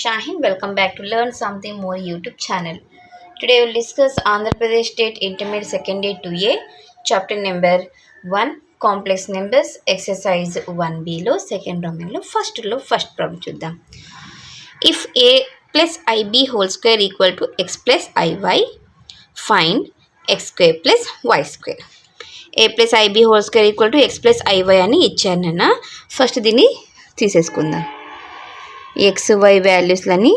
Shahin. Welcome back to Learn Something More YouTube channel. Today we'll discuss Andhra Pradesh State Intermediate Secondary 2A, chapter number 1, Complex Numbers, exercise 1B లో second domain లో first problem చూద్దాం. If a plus ib whole square equal to x plus iy, find x square plus y square. a plus ib whole square equal to x plus iy అని ఇచ్చాను నాన్న. First దీన్ని తీసేసుకుందాం. X why వాల్యూస్లని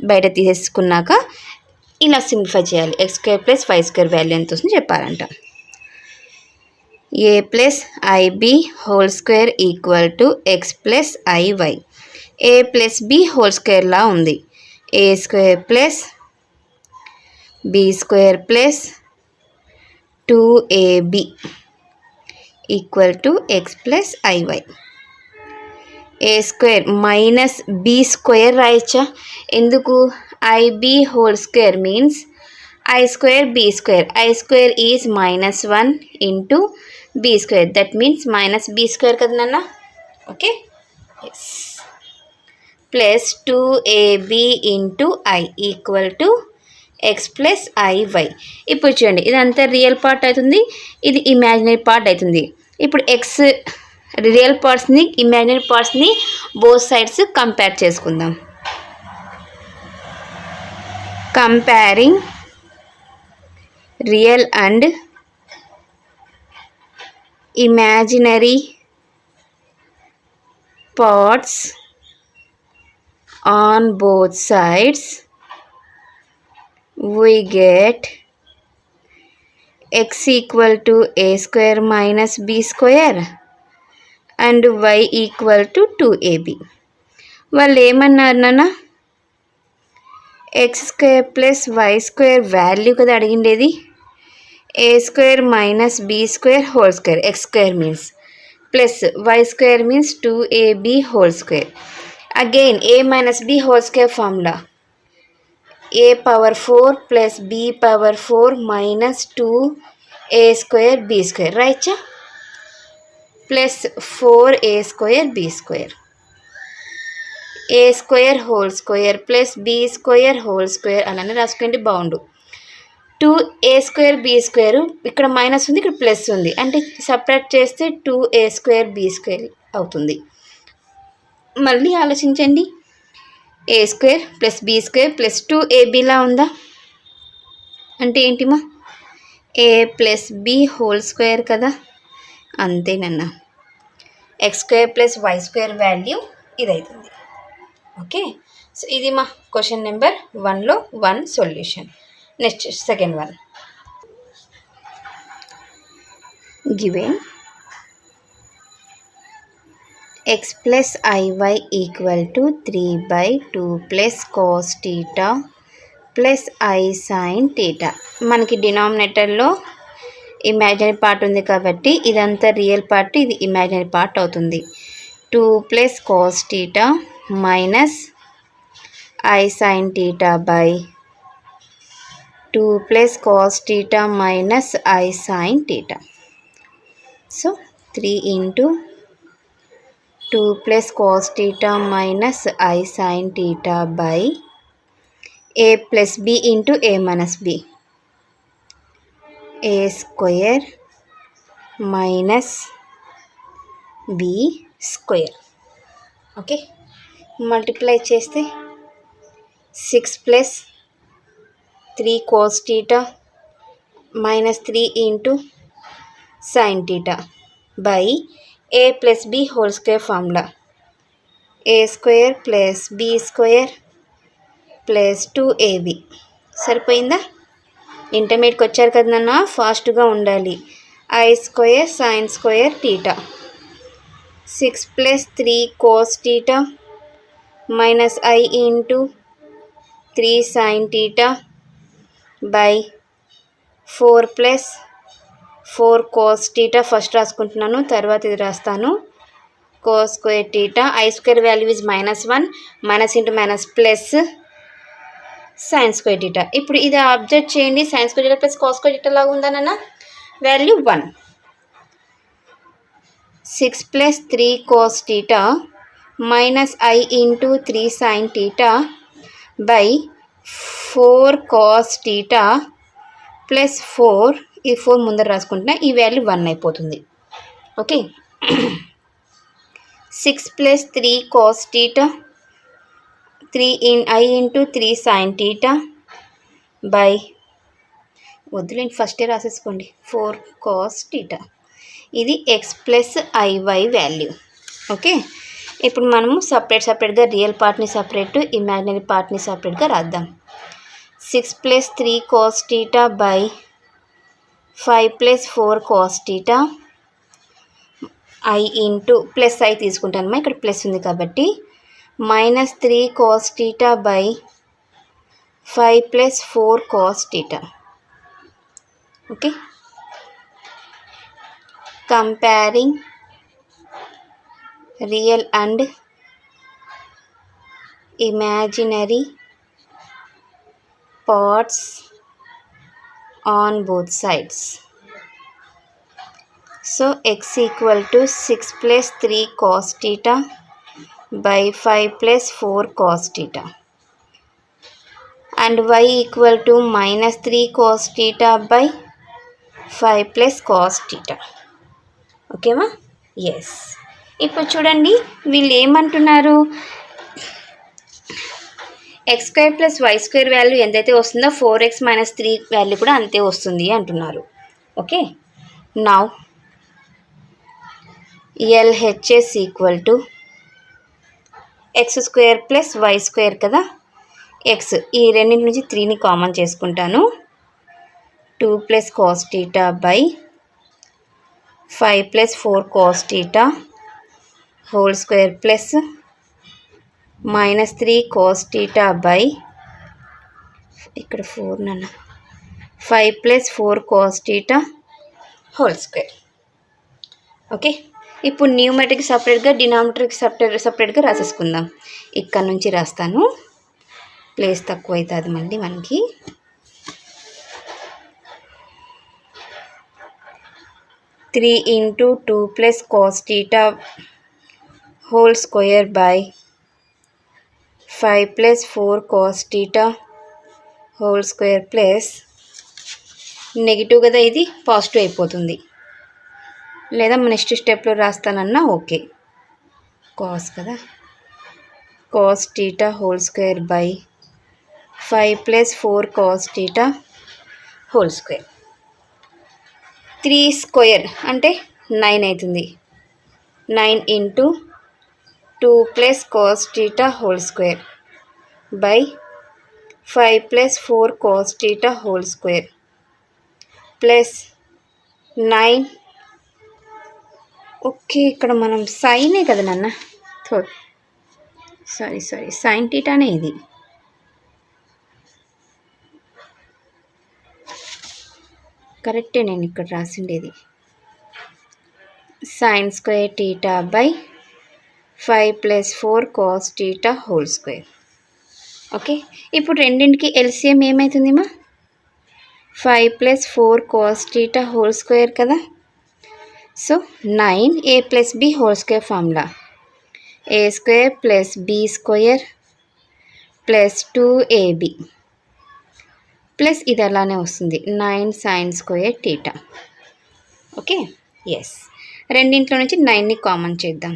బయట తీసేసుకున్నాక ఇలా simplify చేయాలి. X square plus why square value ఎంత వస్తుంది చెప్పాలంట. A plus IB whole square equal to X plus I Y. A plus B whole స్క్వేర్లా ఉంది. A square plus B square plus 2ab equal to X plus I Y. A square minus B square రాయచ్చా? ఎందుకు? I B whole square means I square B square. I square is -1 into B square, that means minus B square కదా నాన్న. Okay, yes. Plus 2ab into i equal to X plus i y. ఇప్పుడు చూడండి, ఇదంతా real part అవుతుంది, ఇది imaginary part అవుతుంది. ఇప్పుడు X real పార్ట్స్ని ఇమాజినరీ పార్ట్స్ని బోత్ సైడ్స్ కంపేర్ చేసుకుందాం. Comparing real and imaginary parts on both sides we get x equal to a square minus b square and y equal to 2ab. వాళ్ళు ఏమన్నారు నాన్న? X square plus why square value కదా అడిగిండేది. A square minus B square whole square, x square means, plus why square means 2ab whole square. Again a minus b whole square formula a power 4 plus b power 4 minus 2a square b square, right? Plus 4a square b square. a square whole square plus b square whole square అలానే రాసుకోండి, బాగుండు. 2a square b square ఇక్కడ minus ఉంది, ఇక్కడ plus ఉంది, అంటే separate చేస్తే 2a square b square అవుతుంది. మళ్ళీ ఆలోచించండి. A square plus B square plus 2abలా ఉందా? అంటే ఏంటిమా? A plus B whole square కదా, అంతేనన్న. X square plus why square value ఇదవుతుంది. ఓకే, సో ఇది మా క్వశ్చన్ నెంబర్ 1లో 1 solution. Next second one. Given x plus iy equal to 3/2 plus cos theta plus I sin theta. మనకి డినామినేటర్లో imaginary part ఉంది కాబట్టి ఇదంతా రియల్ పార్ట్, ఇది imaginary part అవుతుంది. 2 plus cos theta minus I sin theta by 2 plus cos theta minus I sin theta. So 3 into 2 plus cos theta minus I sin theta by a plus b into a minus b. a square minus b square. Okay, multiply చేస్తే 6 plus 3 cos theta minus 3 into sin theta by a plus b whole square formula. a square plus b square plus 2ab. సరిపోయిందా? ఇంటర్మీడియట్కి వచ్చారు కదా నాన్న, ఫాస్ట్గా ఉండాలి. I square sine square theta 6 plus 3 cos theta minus i into 3 sine theta by 4 plus 4 cos theta. First రాసుకుంటున్నాను, తర్వాత ఇది రాస్తాను. cos square theta, i square value is -1, minus into minus plus sine square theta. ఇప్పుడు ఇది observe చేయండి, sine square theta plus cos square theta లాగా ఉందన్న value 1. 6 plus 3 cos theta minus I into 3 sin theta by 4 cos theta plus 4, ఈ 4 ముందర రాసుకుంటున్నా, ఈ value 1 అయిపోతుంది. Okay, 6 plus 3 cos theta 3 in I into 3 sin theta by, వద్దులేండి ఫస్టే రాసేసుకోండి, 4 cos theta. ఇది x plus i y value. Okay, ఇప్పుడు మనము సపరేట్గా రియల్ పార్ట్ని సపరేట్, ఇమాజినరీ పార్ట్ని సపరేట్గా రాద్దాం. 6 plus 3 cos theta by 5 plus 4 cos theta I into plus i తీసుకుంటానమ్మా, ఇక్కడ ప్లస్ ఉంది కాబట్టి minus 3 cos theta by 5 plus 4 cos theta. Okay, comparing real and imaginary parts on both sides. So x equal to 6 plus 3 cos theta by 5 plus 4 cos theta and y equal to minus 3 cos theta by 5 plus cos theta. ఓకేమా? Yes. ఇప్పుడు చూడండి వీళ్ళు ఏమంటున్నారు, x square plus why square value ఎంతైతే వస్తుందో 4x - 3 value కూడా అంతే వస్తుంది అంటున్నారు. Okay, now LHS equal to x square plus why square కదా, ఎక్స్ ఈ రెండింటి నుంచి 3ని కామన్ చేసుకుంటాను. 2 plus cos theta by 5 plus 4 cos theta whole square plus minus 3 cos theta by, ఇక్కడ 4 నాన్న, 5 plus 4 cos theta whole square. Okay, ఇప్పుడు numeric సపరేట్గా, డినామినేటర్కి సపరేట్గా రాసేసుకుందాం. ఇక్కడ నుంచి రాస్తాను, ప్లేస్ తక్కువ అవుతుంది మళ్ళీ మనకి. 3 into 2 plus cos theta whole square by 5 plus 4 cos theta whole square plus, negative కదా ఇది పాజిటివ్ అయిపోతుంది, లేదా నెక్స్ట్ స్టెప్లో రాస్తానన్నా ఓకే. కాస్ కదా, cos theta whole square by 5 plus 4 cos theta whole square. 3 square అంటే 9 అవుతుంది. 9 into 2 plus cos theta whole square by 5 plus 4 cos theta whole square plus 9. Okay, ఇక్కడ మనం సైనే కదా నాన్న, సారీ సైన్ థీటానే ఇది. కరెక్టే, నేను ఇక్కడ రాసిండేది sine square theta by 5 plus 4 cos theta whole square. Okay, ఇప్పుడు రెండింటికి ఎల్సిఎం ఏమవుతుందిమా? 5 plus 4 cos theta whole square కదా. So 9 a plus b whole square formula, a square plus b square plus 2ab plus ఇది అలానే వస్తుంది 9 sin square theta. Okay, yes. రెండింట్లో నుంచి 9ని కామన్ చేద్దాం.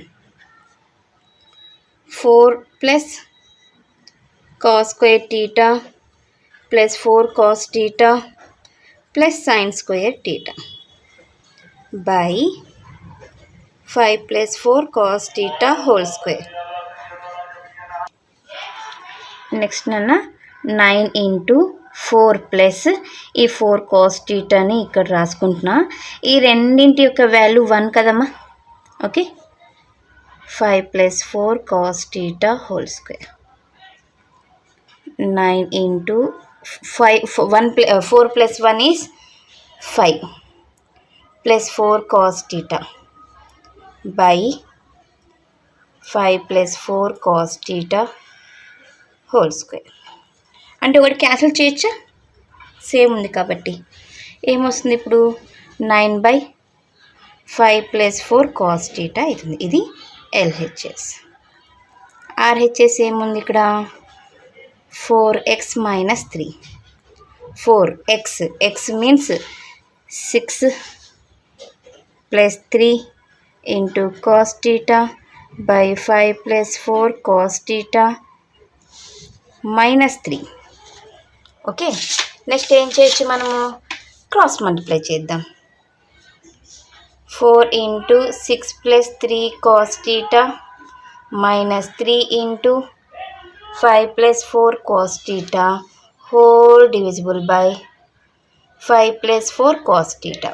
4 plus cos square theta plus 4 cos theta plus sin square theta by 5 plus 4 cos theta whole square. Next నాన్న 9 into 4 plus ఈ 4 cos thetaని ఇక్కడ రాసుకుంటున్నా. ఈ రెండింటి యొక్క వాల్యూ 1 కదమ్మా. Okay, 5 plus 4 cos theta whole square. 9 into 4 plus 1 is 5 plus 4 cos theta by 5 plus 4 cos theta whole square. అంటే ఒకటి cancel చేయొచ్చా? సేమ్ ఉంది కాబట్టి ఏమొస్తుంది ఇప్పుడు 9/5 plus 4 cos theta అవుతుంది. ఇది LHS. ఆర్హెచ్ఎస్ ఏముంది ఇక్కడ 4x minus 3. 4x, x means 6 plus 3 into cos theta by 5 plus 4 cos theta minus 3. Okay, next ఏం చేయొచ్చు మనము? క్రాస్ మల్టిప్లై చేద్దాం. 4 into 6 plus 3 cos theta minus 3 into 5 plus 4 cos theta whole divisible by 5 plus 4 cos theta.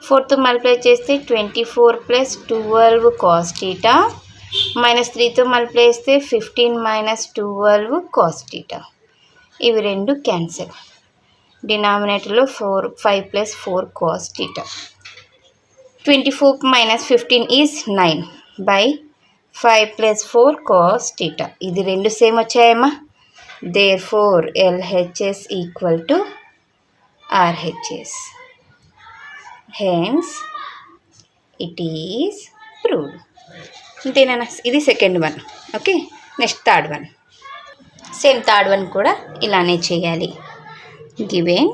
4తో multiply చేస్తే 24 plus 12 cos theta minus 3తో multiply చేస్తే 15 minus 12 cos theta. ఇవి రెండు క్యాన్సిల్. డినామినేటర్లో 5 plus 4 cos theta. 24 minus 15 is 9 by 5 plus 4 cos theta. ఇది రెండు same వచ్చాయమ్మా. Therefore LHS equal to RHS. Hence it is proved. అంతేనా? ఇది second one. Okay, next third one. Same third one కూడా ఇలానే చేయాలి. Given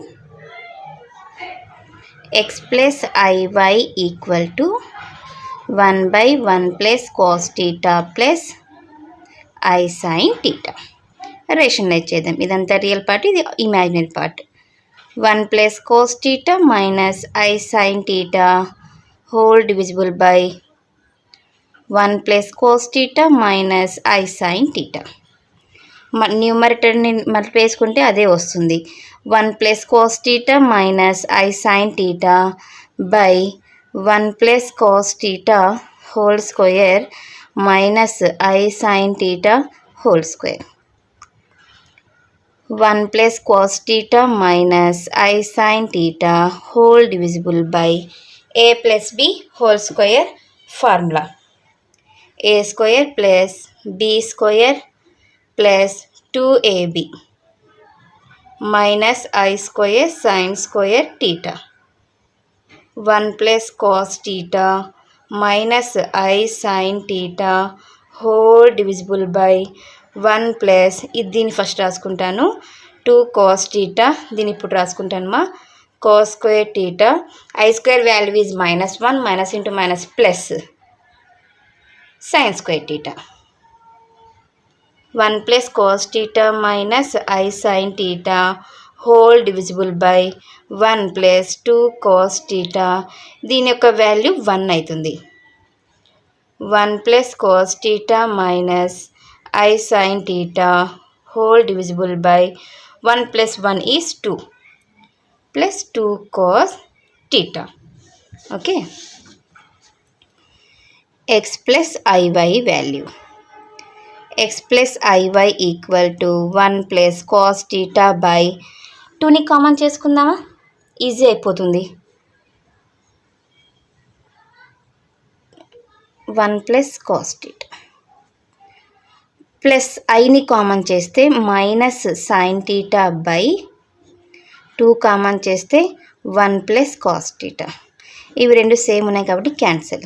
x plus iy equal to 1 by 1 plus cos theta plus I sin theta. Rationalize చేద్దాం. ఇదంతా real part, ఇది imaginary part. 1 plus cos theta minus I sin theta whole divisible by 1 plus cos theta minus I sin theta. న్యూమరేటర్ని multiply చేసుకుంటే అదే వస్తుంది. 1 plus cos theta minus I sin theta by 1 plus cos theta whole square minus I sin theta whole square. 1 plus cos theta minus I sin theta whole divisible by a plus b whole square formula. A square plus b square plus 2ab minus I square sin square theta. 1 plus cos theta minus I sin theta whole divisible by 1 plus, ఇది దీన్ని first రాసుకుంటాను, 2 cos theta, దీన్ని ఇప్పుడు రాసుకుంటానమ్మా, cos square theta. I square value is -1, minus into minus plus sin square theta. 1 plus cos theta minus I sin theta whole divisible by 1 plus 2 cos theta, దీని యొక్క value 1 అవుతుంది. 1 plus cos theta minus I sin theta whole divisible by 1 plus 1 is 2 plus 2 cos theta. Okay, x plus iy value. x plus iy equal to 1 plus cos theta by 2ని common చేసుకుందామా? Easy అయిపోతుంది. 1 plus cos theta plus ఐని common చేస్తే minus sign theta by 2 common చేస్తే 1 plus cos theta. ఇవి రెండు same ఉన్నాయి కాబట్టి cancel.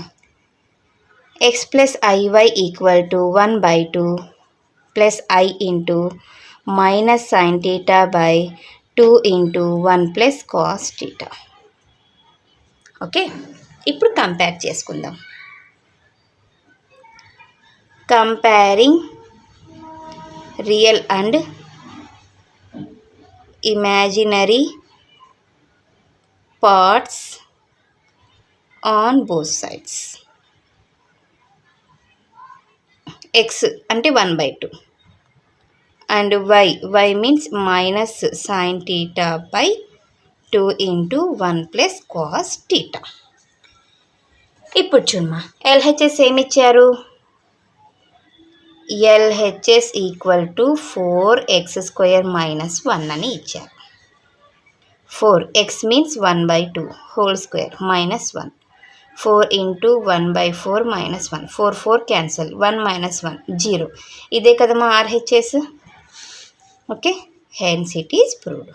X plus i y equal to 1/2 plus i into minus sign theta by 2 into 1 plus cos theta. Okay, ఇప్పుడు compare చేసుకుందాం. Comparing real and imaginary parts on both sides. X అంటే 1/2 and y means minus sin theta by 2 into 1 plus cos theta. ఇప్పుడు చూడమ్మా, LHS ఏమి ఇచ్చారు? LHS equal to 4x² minus 1 అని ఇచ్చారు. 4x means 1/2 whole square minus 1. 4 into 1/4 minus 1. 4 4 cancel, 1 minus 1 0. ఇదే కదమ్మా RHS. Okay, hence it is proved.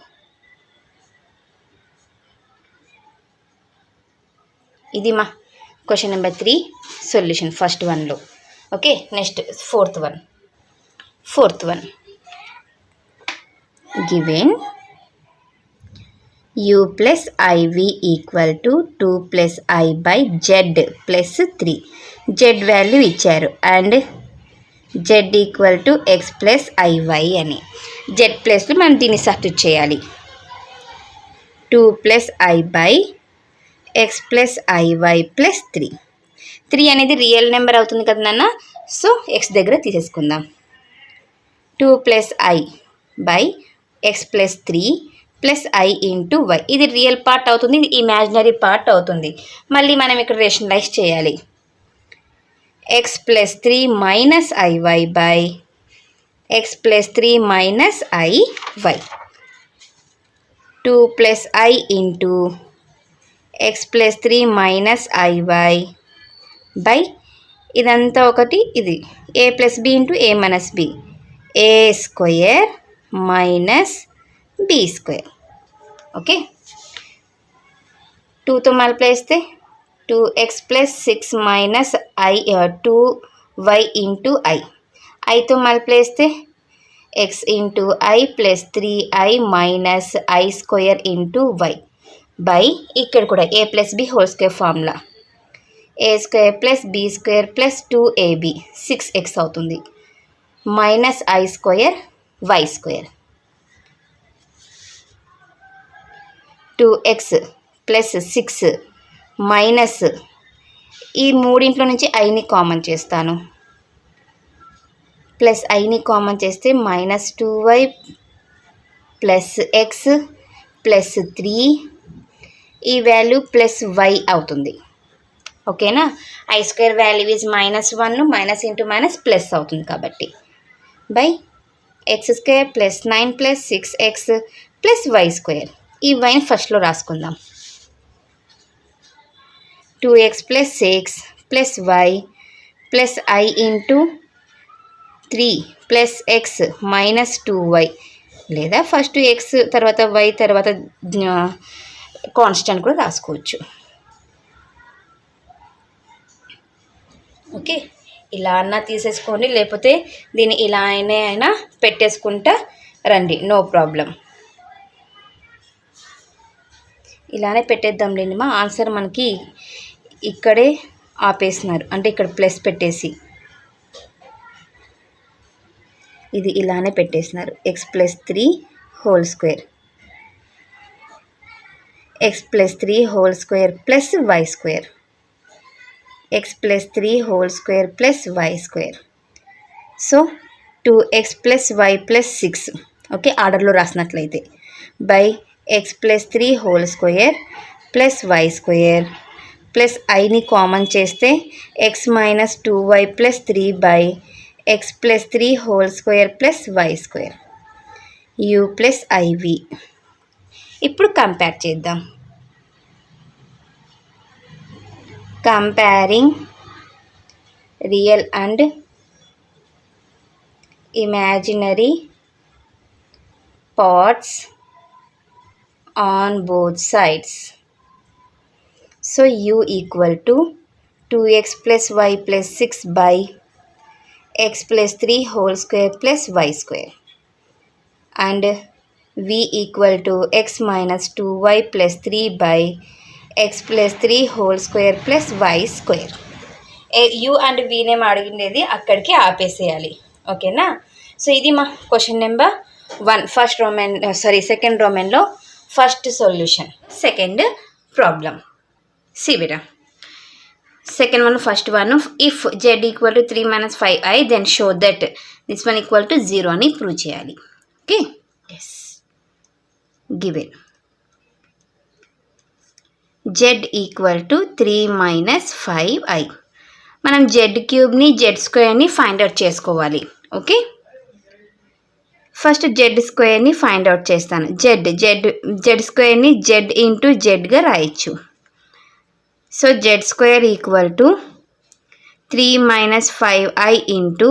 ఇది మా క్వశ్చన్ నెంబర్ 3 సొల్యూషన్ ఫస్ట్ వన్లో. Okay, next fourth one given u plus iv equal to 2 plus i by z plus 3. Z value ఇచ్చారు and z equal to X plus i y అని. Z ప్లస్లో మనం దీన్ని substitute చేయాలి. 2 plus i by x plus i y plus 3. 3 అనేది real number అవుతుంది కదా నాన్న, సో ఎక్స్ దగ్గర తీసేసుకుందాం. 2 plus i by x plus 3 plus i into y. ఇది రియల్ పార్ట్ అవుతుంది, ఇది ఇమాజినరీ పార్ట్ అవుతుంది. మళ్ళీ మనం ఇక్కడ రేషనలైజ్ చేయాలి. X plus 3 minus i y by x plus 3 minus i y. 2 plus i into x plus 3 minus i y by ఇదంతా ఒకటి, ఇది a plus b into a minus b, a square minus B square. Okay, 2తో multiply చేస్తే 2x plus 6 minus 2y into i. ఐతో multiply చేస్తే x into i plus 3i minus i square into y by ఇక్కడ కూడా a plus B whole square formula, a square plus B square plus 2ab 6x అవుతుంది minus i square y square. 2x plus 6 minus ఈ మూడింట్లో నుంచి ఐని common చేస్తాను, plus ఐని common చేస్తే minus 2y plus x plus 3, ఈ వాల్యూ ప్లస్ వై అవుతుంది. ఓకేనా, i square value is -1, minus into minus plus అవుతుంది కాబట్టి by x square plus 9 plus 6x plus why square. ఈ వైని ఫస్ట్లో రాసుకుందాం. 2x plus 6 plus y plus i into 3 plus x minus 2y, లేదా first x తర్వాత వై తర్వాత constant కూడా రాసుకోవచ్చు. ఓకే, ఇలా అన్నా తీసేసుకోండి, లేకపోతే దీన్ని ఇలా అయినా పెట్టేసుకుంటా రండి, నో ప్రాబ్లం. ఇలానే పెట్టేద్దాంలేండి. మా ఆన్సర్ మనకి ఇక్కడే ఆపేస్తున్నారు, అంటే ఇక్కడ ప్లస్ పెట్టేసి ఇది ఇలానే పెట్టేసినారు. X plus 3 whole square, x plus 3 whole square plus why square, x plus 3 whole square plus why square. So 2x plus y plus 6, okay ఆర్డర్లో రాసినట్లయితే, by x plus 3 whole square plus why square plus ఐని common చేస్తే x minus 2y plus 3 by x plus 3 whole square plus why square u plus i v. ఇప్పుడు compare చేద్దాం. Comparing real and imaginary parts on both sides. So u equal to 2x plus y plus 6 by x plus 3 whole square plus y square, and v equal to x minus 2y plus 3 by x plus 3 whole square plus y square. u and v నేమ్ అడిగినది అక్కడికి ఆపేసేయాలి. ఓకేనా, so ఇది మా question number 1 second రోమెన్లో first solution, second problem. C బేటా, second one, first one, if z equal to 3 minus 5i then show that this one equal to 0 అని ప్రూవ్ చేయాలి. Okay, yes given z equal to 3 minus 5i. మనం z క్యూబ్ని z స్క్వేర్ని find out చేసుకోవాలి. Okay, first z స్క్వేర్ని find out చేస్తాను. Z స్క్వేర్ని Z into జెడ్గా రాయొచ్చు. So Z square equal to 3 minus 5i into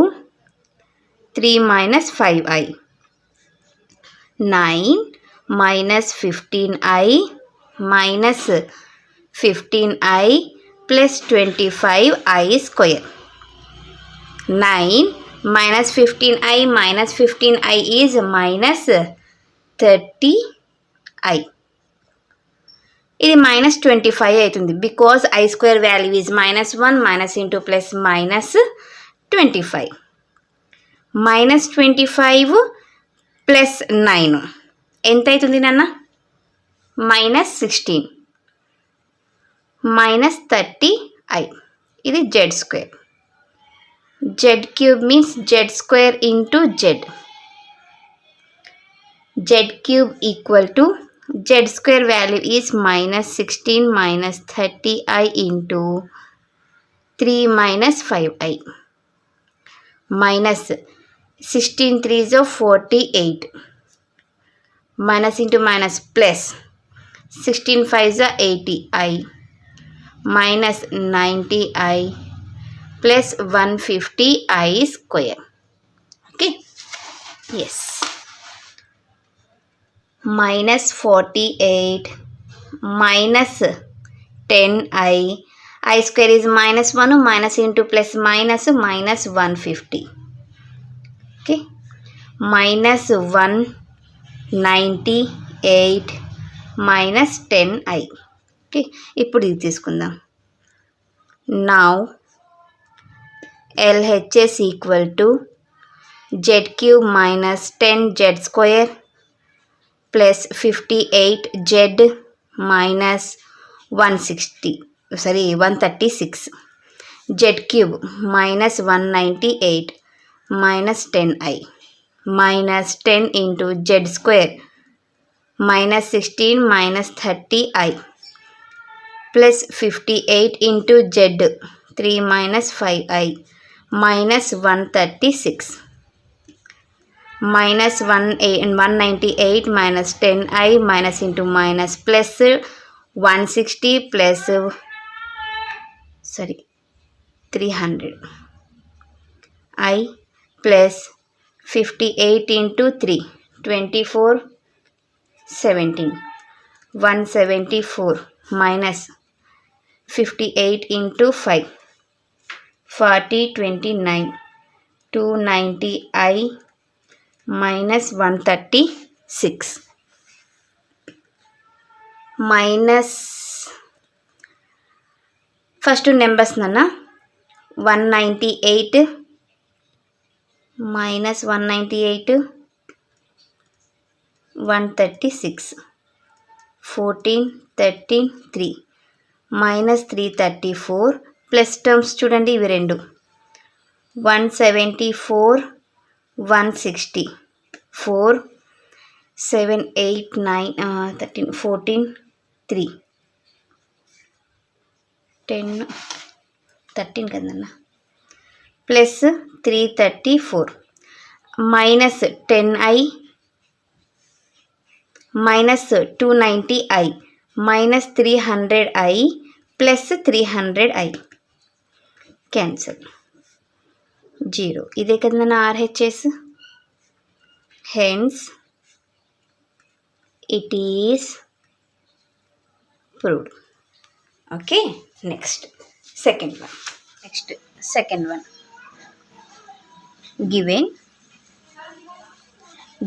3 minus 5i, 9 minus 15i minus 15i plus 25i square. 9 minus 15i minus 15i is minus 30i. ఇది minus 25 అవుతుంది because I square value is -1 minus into plus minus 25. -25 plus 9 ఎంత అవుతుంది నాన్న? -16 -30i. ఇది Z square. Z cube means Z square into Z. Z cube equal to z square value is -16 minus 30i into 3 minus 5i. Minus 16 3s of 48. Minus into minus plus 16 5s are 80i minus 90i plus 150i square. Okay. Yes. Minus 48 minus 10i. I square is -1 minus into plus minus minus 150. Okay. Minus 198 minus 10i. Okay. ఇప్పుడు ఇది తీసుకుందాం. Now LHS equal to z cube minus 10z square plus 58z minus 136. Z cube minus 198 minus 10i minus 10 into z square minus 16 minus 30i plus 58 into z 3 minus 5i minus 136. Minus 198 minus 10i minus into minus plus 160 plus 300 i plus 58 into 3 24 17 174 minus 58 into 5 40 29 290i minus 136 minus first two numbers nana 198 minus 198 136 14 13 3 minus 334 plus terms చూడండి ఇవి రెండు 174 160 4 7 8 9 13 14 3 10 13 కదన్నా plus 334 minus 10i minus 290i minus 300i plus 300i cancel 0. ఇదే కదన్నా RHS. Hence it is proved. Okay, next second one given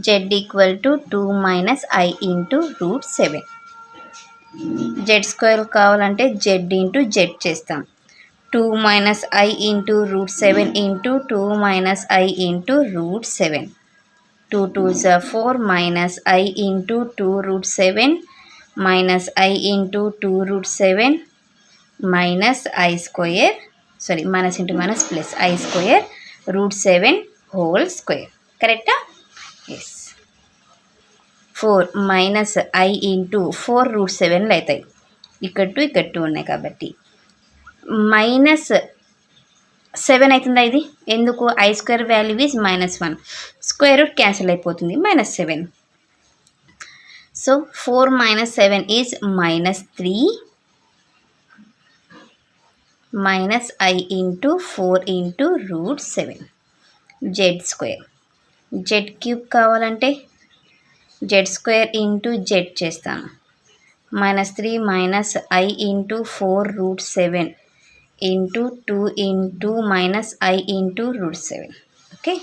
z equal to 2 minus I into root 7. z square కావాలంటే z into z చేస్తాం. 2 minus I into root 7 into 2 minus I into root 7. 2 2s are 4 minus I into 2 root 7 minus I into 2 root 7 minus I square, minus into minus plus I square root 7 whole square. Correct? Yes. 4 minus I into 4 root 7 అవుతాయి. ఇక్కడ 2 ఉన్నాయి కాబట్టి minus 7 అవుతుందా ఇది? ఎందుకు? I square value is -1, square root cancel అయిపోతుంది, -7. So 4 minus 7 is -3 minus I into 4 into root 7 z square. z cube కావాలంటే z square into z చేస్తాను. -3 minus I into 4 root 7 into 2 into minus I into root 7. Okay.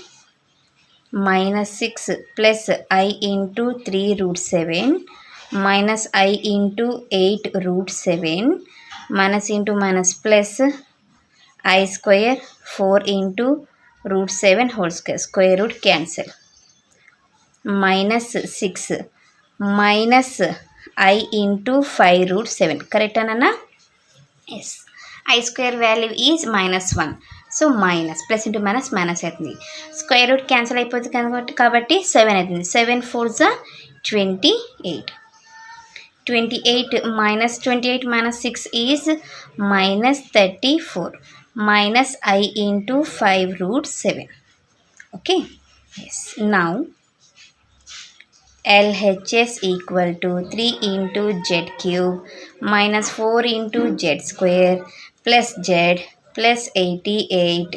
Minus 6 plus I into 3 root 7 minus I into 8 root 7 minus into minus plus I square 4 into root 7 whole square. Square root cancel. Minus 6 minus I into 5 root 7. Correct Anna? Yes. I square value is minus 1. So minus plus into minus minus అవుతుంది. Square root cancel అయిపోతుంది కాబట్టి 7 అవుతుంది. 7 4 28. 28 minus 28 minus 6 is minus 34 minus I into 5 root 7. Okay. Yes. Now LHS equal to 3 into Z cube minus 4 into Z square plus Z plus 88.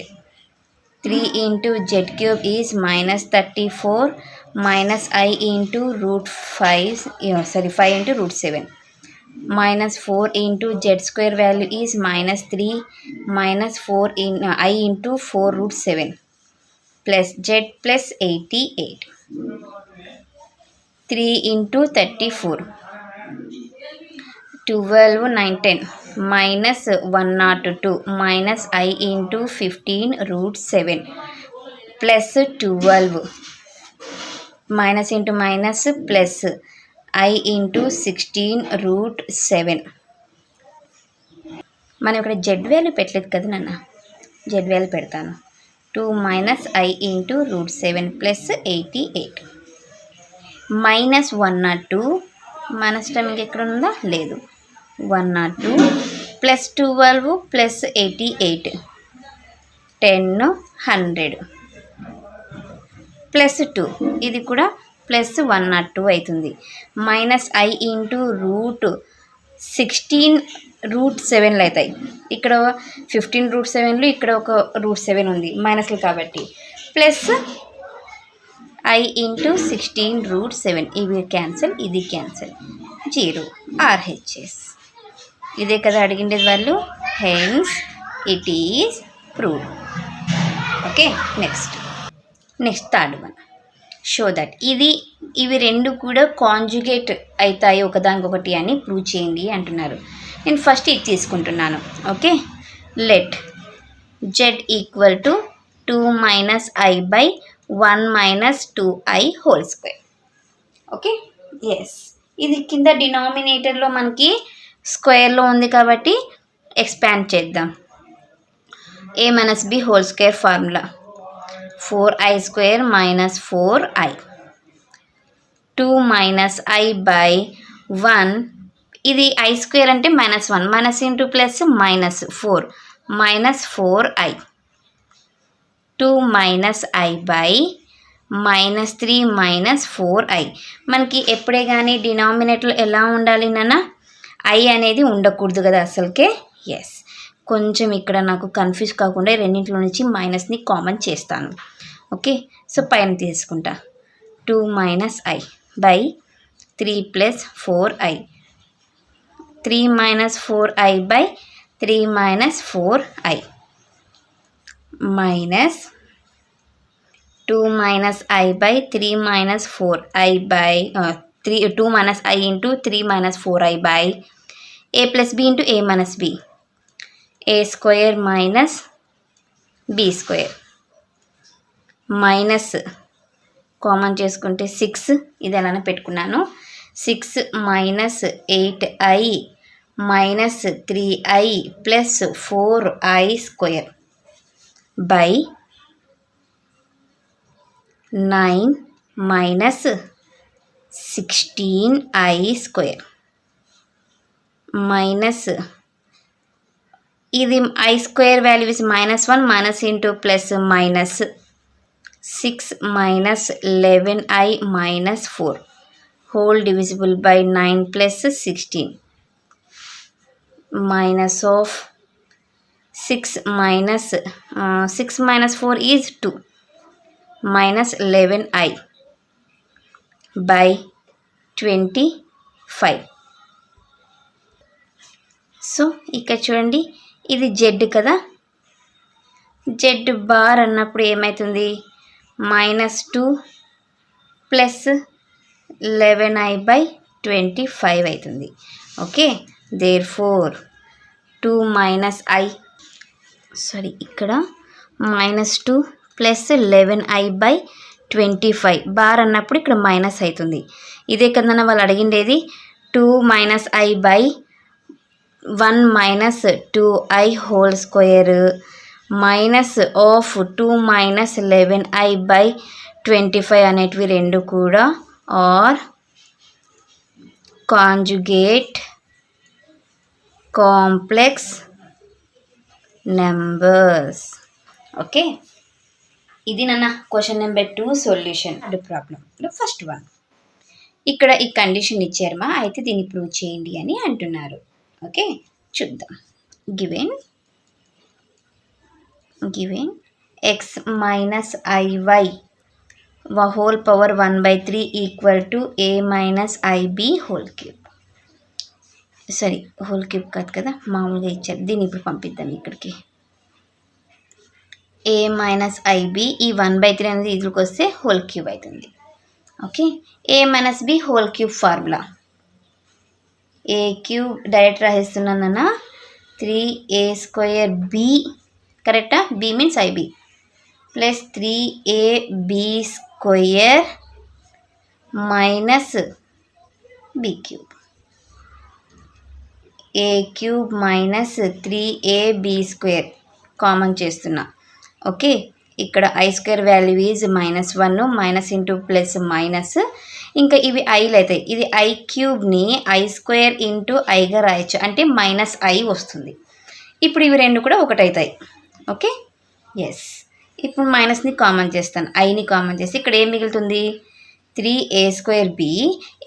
3 into Z cube is minus 34 minus I into root 5, 5 into root 7. Minus 4 into Z square value is minus 3 minus 4 in I into 4 root 7 plus Z plus 88. 3 into 34. 12 9 10 minus 102 minus I into 15 root 7 plus 12 minus into minus plus I into 16 root 7. మనం ఇక్కడ Z value పెట్టలేదు కదా నాన్న, Z value పెడతాను. 2 minus I into root 7 plus 88 minus 102 minus time ఎక్కడ ఉందా లేదు. 102 plus 12 plus 88 10 100 plus 2 ఇది కూడా ప్లస్ 102 అవుతుంది. Minus I into root 16 root 7లు అవుతాయి. ఇక్కడ 15 రూట్ 7లు, ఇక్కడ ఒక రూట్ 7 ఉంది మైనస్లు కాబట్టి. ప్లస్ I ఇంటూ 16 రూట్ 7 ఇవి క్యాన్సిల్, ఇది క్యాన్సిల్, 0 RHS. ఇదే కదా అడిగిండేది వాళ్ళు. Hence it is proved. Okay. Next third one. Show that ఇవి రెండు కూడా కాంజుగేట్ అవుతాయి ఒకదానికొకటి అని ప్రూవ్ చేయండి అంటున్నారు. నేను ఫస్ట్ ఇది తీసుకుంటున్నాను. Okay. Let z equal to 2 minus I by 1 minus 2I whole square. Okay. Yes. ఇది కింద డినామినేటర్లో మనకి స్క్వేర్లో ఉంది కాబట్టి ఎక్స్పాండ్ చేద్దాం. A minus B whole square formula 4I square minus 4I. 2 minus I by 1, ఇది I స్క్వేర్ అంటే minus 1, minus into plus minus 4 minus 4I. 2 minus I by minus 3 minus 4I. మనకి ఎప్పుడే కానీ డినామినేటర్ ఎలా ఉండాలి నాన్న, I అనేది ఉండకూడదు కదా అసలుకే. ఎస్. కొంచెం ఇక్కడ నాకు కన్ఫ్యూజ్ కాకుండా రెండింటిలో నుంచి మైనస్ని కామన్ చేస్తాను. ఓకే. సో పైన తీసుకుంటా. 2 minus I by 3 plus 4I. 3 minus 4I by 3 minus 4I minus 2 minus I by 3 minus 4I by 2 minus I into 3 minus 4I by A plus B into A minus B. A square minus B square minus common చేసుకుంటే 6, ఇది అలానే పెట్టుకున్నాను. 6 minus 8I minus 3I plus 4I square by 9 minus 16I square minus ఇది I square value is minus 1 minus into plus minus 6 minus 11I minus 4 whole divisible by 9 plus 16 minus of 6 minus 4 is 2 minus 11I by 25. So ఇక్కడ చూడండి, ఇది Z కదా, Z bar అన్నప్పుడు ఏమవుతుంది, -2 plus 11i/25 అవుతుంది. Okay, therefore 2 - i ఇక్కడ -2 plus 11i/25 bar అన్నప్పుడు ఇక్కడ మైనస్ అవుతుంది. ఇదే కదన్నా వాళ్ళు అడిగిండేది. 2 - i/1 - 2i whole square minus of 2 - 11i/25 అనేటివి రెండు కూడా are conjugate complex numbers. Okay, ఇది నన్న question number 2 solution problem. First one, ఇక్కడ ఈ కండిషన్ ఇచ్చారమ్మా, అయితే దీన్ని ప్రూవ్ చేయండి అని అంటున్నారు. ఓకే, చూద్దాం. Given x - iy whole power 1/3 equal to a - ib whole cube. Sorry, whole cube కాదు కదా, మామూలుగా ఇచ్చారు. దీన్ని ఇప్పుడు పంపిద్దాం ఇక్కడికి. a - ib ఈ 1/3 అనేది ఇదికి వస్తే హోల్ క్యూబ్ అవుతుంది. Okay, a - b whole cube formula, a cube direct రాసేస్తున్నానన్నా 3a² b, కరెక్టా, b means ib plus 3ab² minus b³ a³ minus 3ab² common చేస్తున్నా. ఓకే, ఇక్కడ i² value is -1, minus into plus minus, ఇంకా ఇవి ఐలు అవుతాయి. ఇది i³ i² into ఐగా రాయొచ్చు, అంటే -i వస్తుంది. ఇప్పుడు ఇవి రెండు కూడా ఒకటవుతాయి. Okay, yes. ఇప్పుడు మైనస్ని కామన్ చేస్తాను, ఐని కామన్ చేసి ఇక్కడ ఏం మిగులుతుంది, 3a²b.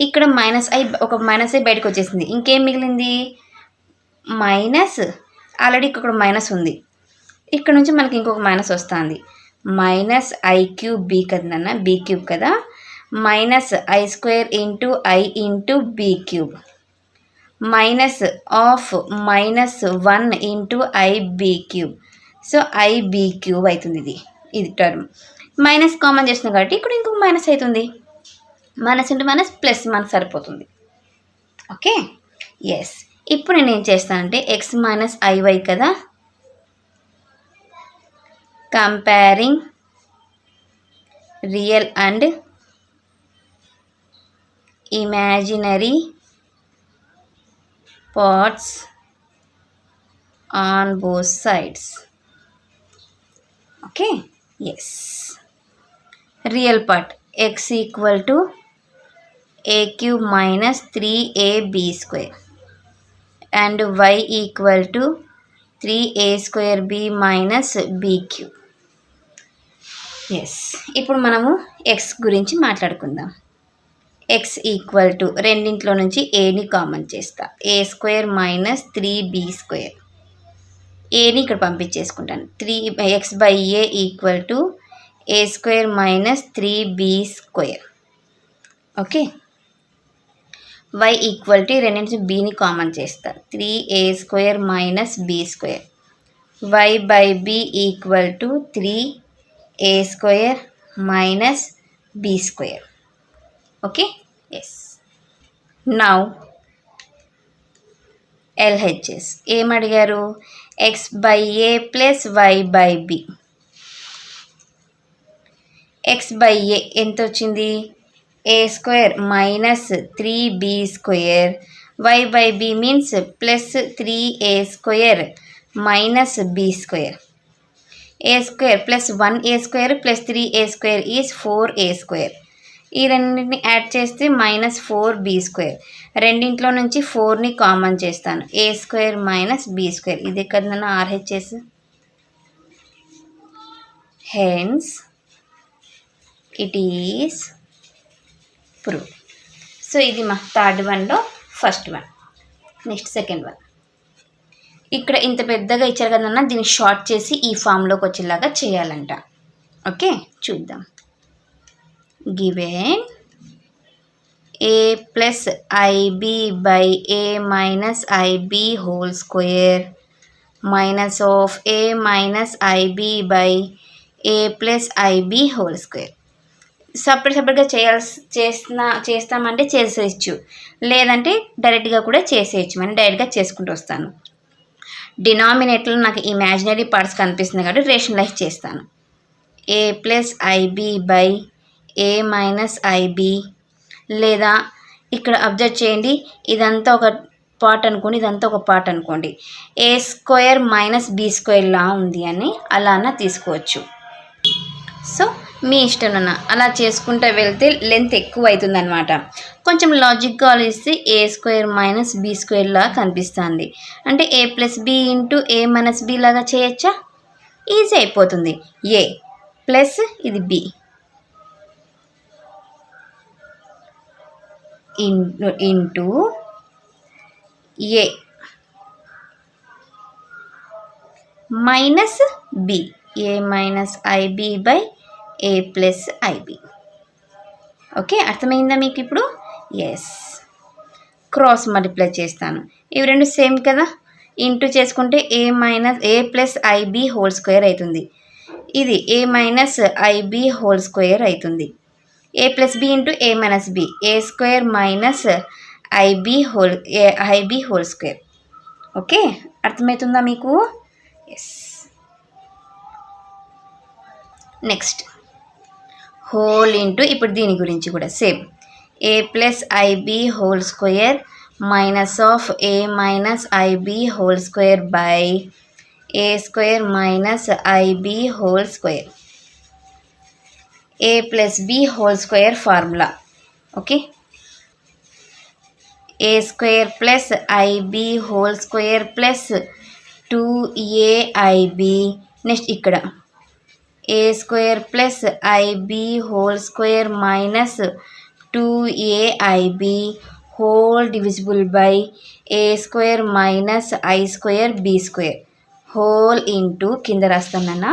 ఇక్కడ -i, ఒక -i బయటకు వచ్చేసింది. ఇంకేం మిగిలింది, మైనస్, ఆల్రెడీ ఇక్కడ మైనస్ ఉంది, ఇక్కడ నుంచి మనకి ఇంకొక మైనస్ వస్తుంది. -i³ కదన్న, b³ కదా, -i² into i into b³ minus of -1 into ib³. So ib³ అవుతుంది. ఇది టర్మ్ మైనస్ కామన్ చేస్తున్నాం కాబట్టి ఇక్కడ ఇంకొక మైనస్ అవుతుంది. మైనస్ ఇంటూ మైనస్ ప్లస్ మనకు సరిపోతుంది. Okay, yes. ఇప్పుడు నేను ఏం చేస్తానంటే x - iy కదా, comparing real and imaginary parts on both sides. Okay, yes. Real part x equal to a³ minus 3ab² and y equal to 3a²b minus b³. Yes. ఇప్పుడు మనము x గురించి మాట్లాడుకుందాం. x equal to రెండింట్లో నుంచి ఏని common చేస్తా, a² minus 3b². ఏని ఇక్కడ పంపించేసుకుంటాను. x/a equal to a² minus 3b². Okay, y equal to రెండింటి నుంచి bని కామన్ చేస్తా, 3a² minus b². y/b equal to 3a² minus b². Okay, yes. Now LHS ఏమడిగారు, x/a ప్లస్ y/b. x/a ఎంత వచ్చింది, a² minus 3b². y/b means plus 3a² minus b². a² plus 1a² plus 3a² is 4a². ఈ రెండింటిని add చేస్తే -4b². రెండింట్లో నుంచి 4ని common చేస్తాను, a² minus b². ఇది కదన్నా RHS. Hence it is prove. So ఇది మా థర్డ్ వన్లో first one. Next second one. ఇక్కడ ఇంత పెద్దగా ఇచ్చారు కదన్నా, దీన్ని షార్ట్ చేసి ఈ ఫామ్లోకి వచ్చేలాగా చేయాలంట. ఓకే, చూద్దాం. Given a + ib/a - ib whole square minus of a minus IB by a plus IB whole square. సపరేట్గా చేస్తామంటే చేసేయచ్చు, లేదంటే డైరెక్ట్గా కూడా చేసేయచ్చు. మనం డైరెక్ట్గా చేసుకుంటూ వస్తాను. డినామినేటర్లో నాకు ఇమాజినరీ పార్ట్స్ కనిపిస్తుంది కాబట్టి రేషనలైజ్ చేస్తాను. A plus i b by a minus i b, లేదా ఇక్కడ అబ్జర్వ్ చేయండి, ఇదంతా ఒక పార్ట్ అనుకోండి, ఇదంతా ఒక పార్ట్ అనుకోండి. ఏ square minus b square law ఉంది అని అలా అన్న తీసుకోవచ్చు. సో మీ ఇష్టం అన్న అలా చేసుకుంటూ వెళ్తే లెంత్ ఎక్కువ అవుతుంది అనమాట. కొంచెం లాజిక్గా ఆలోచిస్తే a square minus b square లాగా కనిపిస్తుంది. అంటే a plus b into a minus b లాగా చేయొచ్చా? ఈజీ అయిపోతుంది. ఏ ప్లస్ ఇది b into a minus b, a minus i b by a plus i b. Okay, అర్థమైందా మీకు ఇప్పుడు? ఎస్. క్రాస్ మల్టిప్లై చేస్తాను, ఇవి రెండు సేమ్ కదా. ఇంటూ చేసుకుంటే a minus a plus IB whole square అవుతుంది. ఇది a minus i b whole square అవుతుంది. A plus b into a minus b, a square minus i b whole square. Okay, అర్థమవుతుందా మీకు? ఎస్. నెక్స్ట్ హోల్ ఇంటూ, ఇప్పుడు దీని గురించి కూడా same, a plus IB whole square minus of a minus i b whole square by a square minus i b whole square. A plus B whole square formula. Okay, a square plus IB whole square plus 2ఏఐబి. Next ఇక్కడ a square plus IB whole square minus 2ఏఐబి whole divisible by a square minus i square B square whole into, కింద రాస్తానన్నా,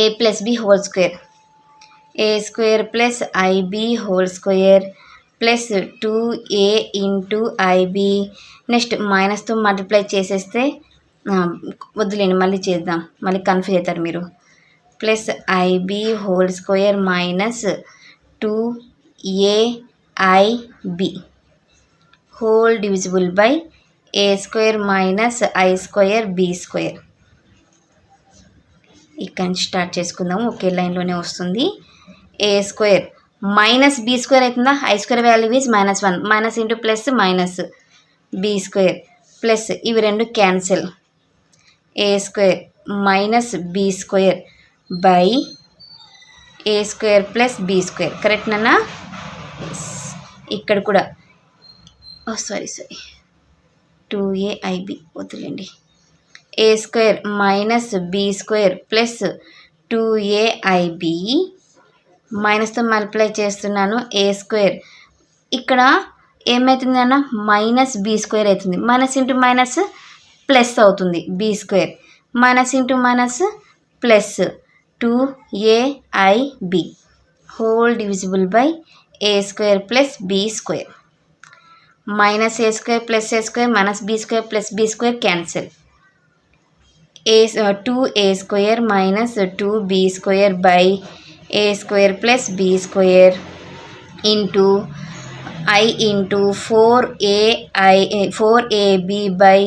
a plus B whole square, a square plus IB whole square plus 2a into i b. Next మైనస్తో multiply చేసేస్తే వద్దులేండి, మళ్ళీ చేద్దాం, మళ్ళీ confuse అవుతారు మీరు. Plus IB whole square minus 2aib whole divisible by a square minus i square B square. ఇక్కడ నుంచి స్టార్ట్ చేసుకుందాము, ఒకే లైన్లోనే వస్తుంది. A square minus B square అవుతుందా? I square value is -1, minus into plus minus B square plus ఇవి రెండు cancel. A square minus B square by a square plus B square. కరెక్ట్నా? ఇక్కడ కూడా సారీ 2aib వద్దులేండి. A square minus B square plus 2aib మైనస్తో multiply చేస్తున్నాను. A square ఇక్కడ ఏమవుతుంది అన్న, మైనస్ బి స్క్వేర్ అవుతుంది. మైనస్ ఇంటూ మైనస్ ప్లస్ అవుతుంది, b square minus into minus plus 2aib whole divisible by a square plus B square. Minus a square plus a square minus B square plus B square cancel. 2a square minus 2b square by a square plus B square into i into 4ab by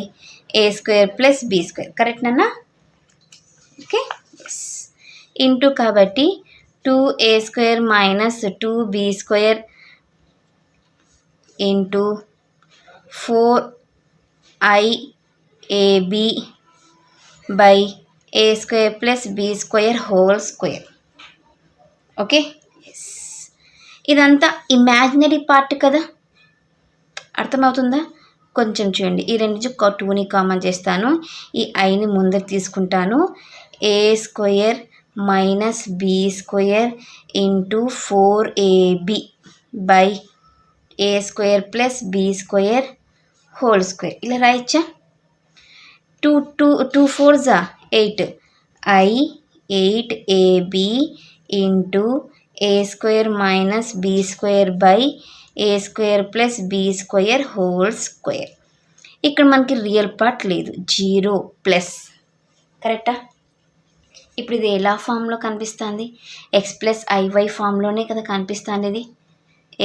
a square plus B square. కరెక్ట్నా? Okay, into కాబట్టి 2a square minus 2b square into 4iab by a square plus B square whole square. Okay, ఇదంతా imaginary part కదా, అర్థమవుతుందా? కొంచెం చూడండి, ఈ రెండు 2ని కామన్ చేస్తాను, ఈ ఐని ముందర తీసుకుంటాను. A square minus B square into 4ab by a square plus B square whole square. ఇలా రాయచ్చా? 2 4s 8, I 8ab into a square minus B square by a square plus B square whole square. ఇక్కడ మనకి real part లేదు, 0 plus. కరెక్టా? ఇప్పుడు ఇది ఎలా ఫామ్లో కనిపిస్తుంది? ఎక్స్ ప్లస్ ఐవై ఫామ్లోనే కదా కనిపిస్తుంది. ఇది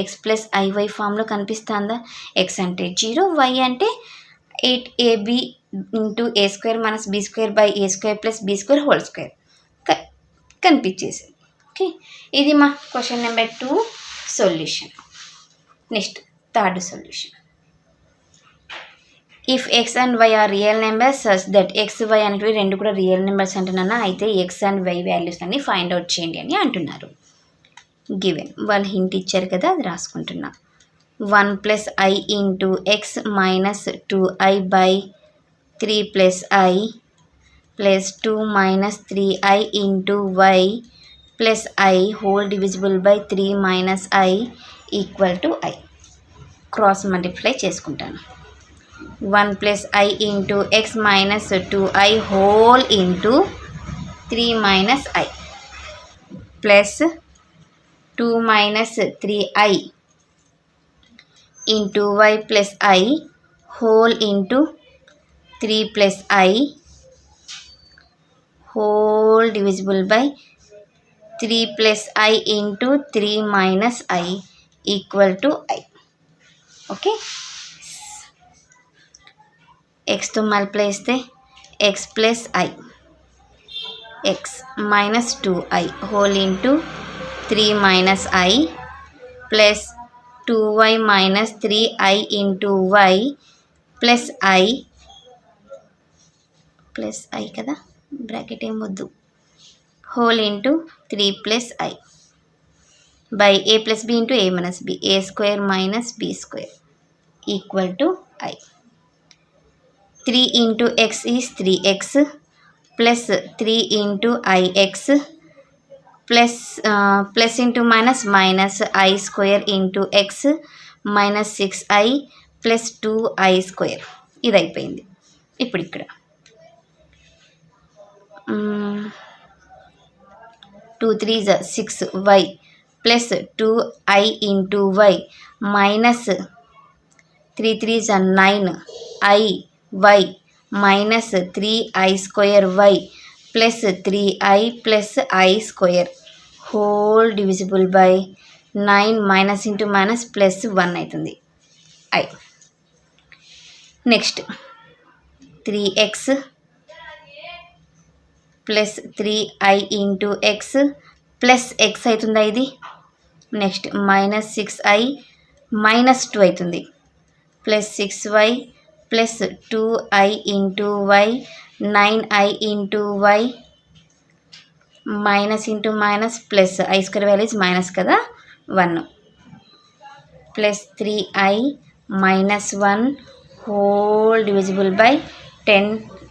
ఎక్స్ ప్లస్ ఐవై ఫామ్లో కనిపిస్తుందా? ఎక్స్ అంటే 0, వై అంటే 8ab into a square minus b square by a square plus b square whole square కనిపించేసింది. ఓకే, ఇది మా question number 2 solution. Next third solution. If x and y are real numbers such that x y అనేవి రెండు కూడా real numbers అంటున్నా, అయితే x and y values అన్ని find out చేయండి అని అంటున్నారు. గివెన్ వాళ్ళు హింట్ ఇచ్చారు కదా, అది రాసుకుంటున్నా. 1 plus i into x minus 2i by 3 plus i plus 2 minus 3i into y plus i whole divisible by 3 minus i equal to i. Cross multiply చేసుకుంటాను. 1 plus i into x minus 2i whole into 3 minus i plus 2 minus 3i into y plus i whole into 3 plus i whole divisible by 3 plus i into 3 minus i equal to i. Okay, ఎక్స్తో multiply చేస్తే x plus I X minus 2i whole into 3 minus i plus 2y minus 3i into y plus i కదా, bracket ఏం వద్దు, whole into 3 plus i by a plus b into a minus b, a square minus B square equal to i. 3 into x is 3x plus 3 into i x plus into minus minus i square into x minus 6i plus 2i square. ఇది అయిపోయింది. ఇప్పుడు ఇక్కడ 2 3 6y plus 2i into y minus 3 3 9i y minus 3i square y plus 3i plus i square whole divisible by 9 minus into minus plus 1 అవుతుంది i. Next 3x plus 3i into x plus x అవుతుందా ఇది. Next minus 6i minus 2 అవుతుంది plus 6y plus 2i into y 9i into y minus into minus plus i square values minus కదా 1 plus 3i minus 1 whole divisible by 10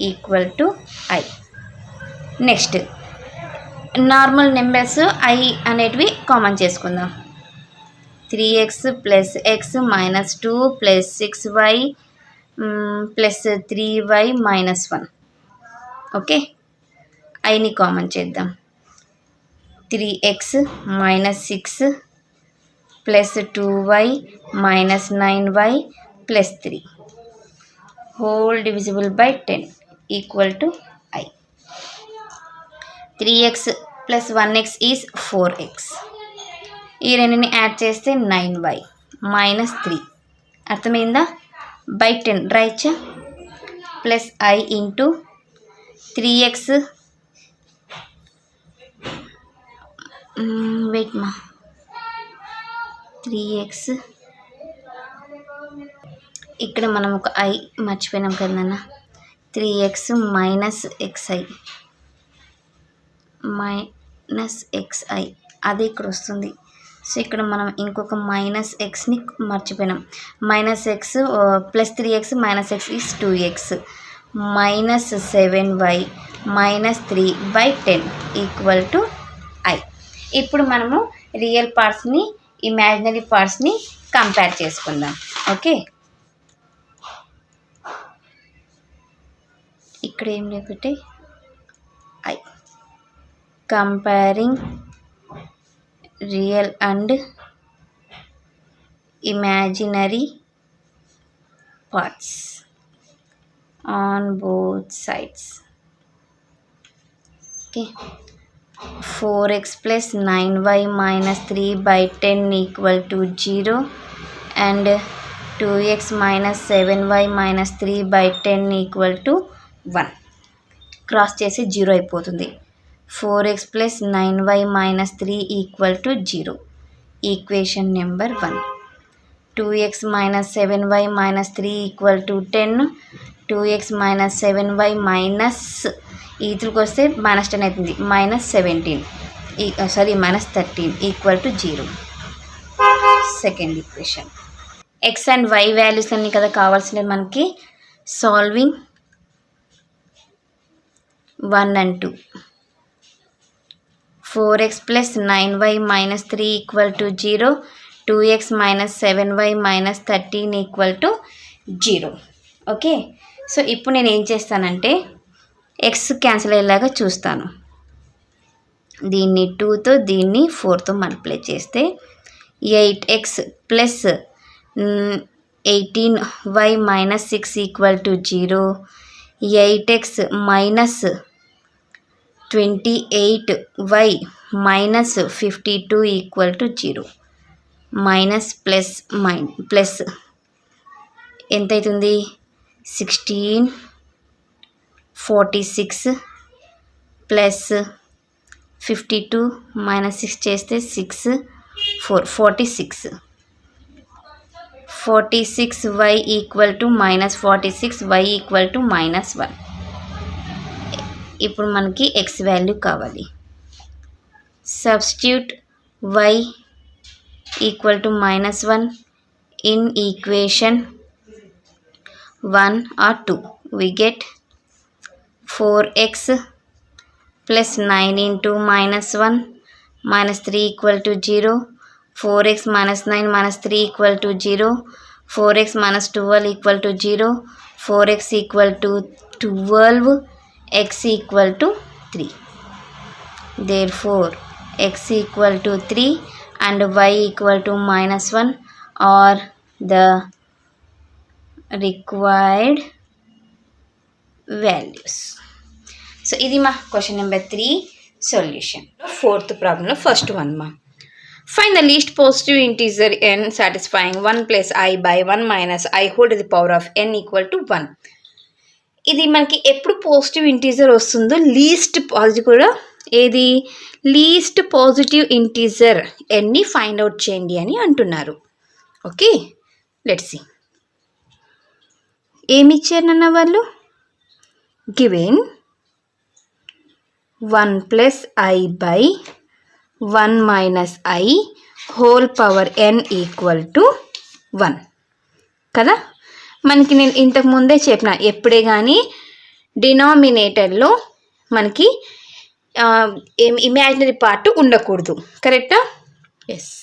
equal to i. Next normal numbers i అనేటివి common చేసుకుందాం. 3x plus x minus 2 plus 6y plus 3y minus 1. Okay, ఐని common చేద్దాం. 3x minus 6 plus 2y minus 9y plus 3 whole divisible by 10 equal to i. 3x plus 1x is 4x. ఈ రెండుని add చేస్తే 9y minus 3. అర్థమైందా? By 10 రైచా plus i into 3x wait మా 3x ఇక్కడ మనం ఒక ఐ మర్చిపోయినాం కదన్నా. 3x minus xi minus xi అది ఇక్కడ వస్తుంది. సో ఇక్కడ మనం ఇంకొక మైనస్ ఎక్స్ని మర్చిపోయినాం. Minus x plus 3x minus x is 2x minus 7y minus 3/10 equal to i. ఇప్పుడు మనము రియల్ పార్ట్స్ని ఇమాజినరీ పార్ట్స్ని కంపేర్ చేసుకుందాం. ఓకే, ఇక్కడ ఏం లేకపోతే I comparing real and imaginary parts. on both sides. Okay, 4x plus 9y minus 3 by 10 equal to 0 and 2x minus 7y minus 3 by 10 equal to 1. Cross చేసి 0 అయిపోతుంది. 4x plus 9y minus 3 equal to 0. Equation number 1. 2x minus 7y minus 3 equal to 10. 2x minus 7y minus ఈతులకు వస్తే minus 10 అవుతుంది. Minus 17 minus 13 equal to 0. Second equation. X and y values అన్నీ కదా కావాల్సినవి మనకి. Solving 1 and 2. 4x plus 9y minus 3 equal to 0. 2x minus 7y minus 13 equal to 0. Okay, so ఇప్పుడు నేను ఏం చేస్తానంటే ఎక్స్ క్యాన్సిల్ అయ్యేలాగా చూస్తాను. దీన్ని 2తో దీన్ని 4తో మల్టిప్లై చేస్తే 8x plus 18y minus 6 equal to 0. 8x minus 28y minus 52 equal to 0. Minus plus plus ఎంత అవుతుంది? 1646 ప్లస్ 52 మైనస్ 6 చేస్తే 6 4 46. 46y equal to minus 46y equal to minus 1. ఇప్పుడు మనకి ఎక్స్ వాల్యూ కావాలి. Substitute y equal to minus 1 in equation 1 or 2. We get 4x plus 9 into minus 1 minus 3 equal to 0. 4x minus 9 minus 3 equal to 0. 4x minus 12 equal to 0. 4x equal to 12. X equal to 3. Therefore, x equal to 3 and y equal to minus 1 are the required values. So ఇది మా question number 3 solution. Fourth ప్రాబ్లంలో first one మా. Find the least positive integer n satisfying 1 plus i by 1 minus i whole to the power of n equal to 1. ఇది మనకి ఎప్పుడు positive integer వస్తుందో least positive కూడా ఏది లీస్ట్ పాజిటివ్ ఇంటీజర్ ఎన్ని find out చేయండి అని అంటున్నారు. Okay, let's see. ఏమి ఇచ్చారన్న వాళ్ళు? Given 1 plus i by 1 minus i whole power n equal to 1 కదా. మనకి నేను ఇంతకు ముందే చెప్పిన, ఎప్పుడే కానీ డినామినేటర్లో మనకి ఇమాజినరీ పార్ట్ ఉండకూడదు. కరెక్టా? Yes.